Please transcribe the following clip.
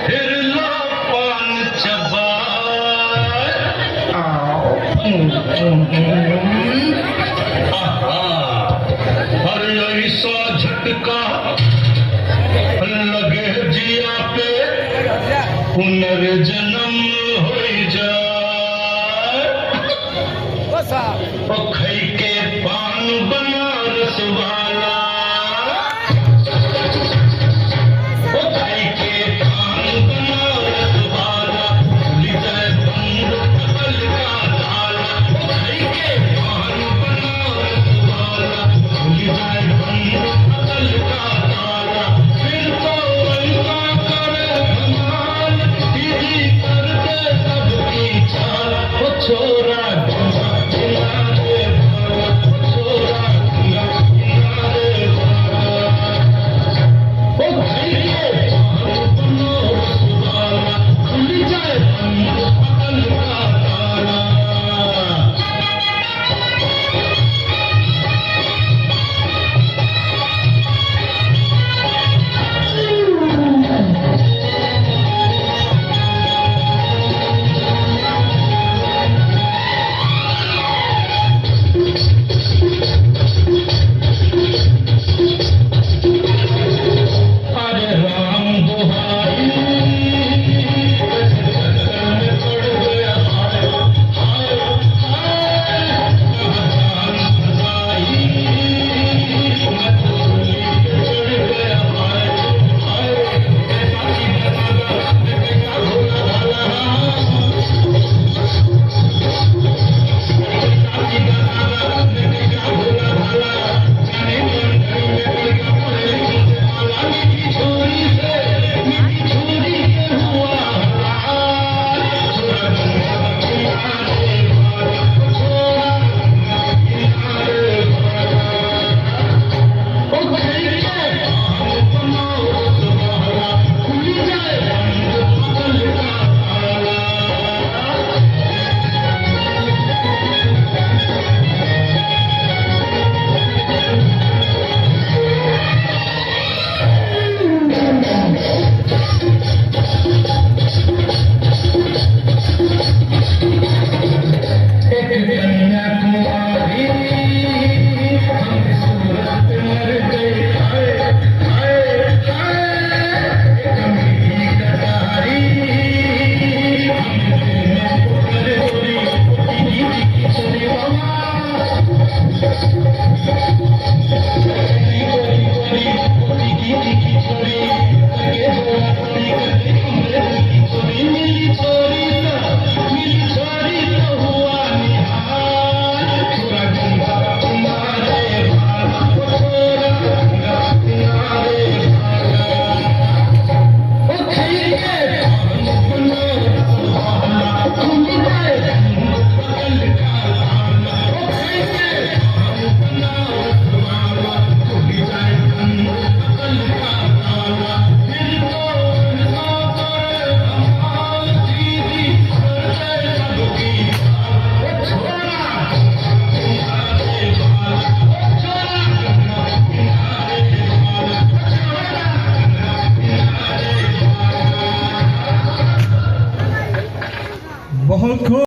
फिर लो पान चबाए। हर ऐसा झटका लगे जिया पे पुनर्जन्म हो जाए। खई के पान बनारस वाला, खई के पान बनारस वाला, खुली जाए बंद अकल का ताला। खई के पान बनारस वाला, खुली जाए बंद अकल का ताला। फिर तो बनता करे धमाल, दीदी कर दे सबकी चाल। वो छोरा बहुत खूब।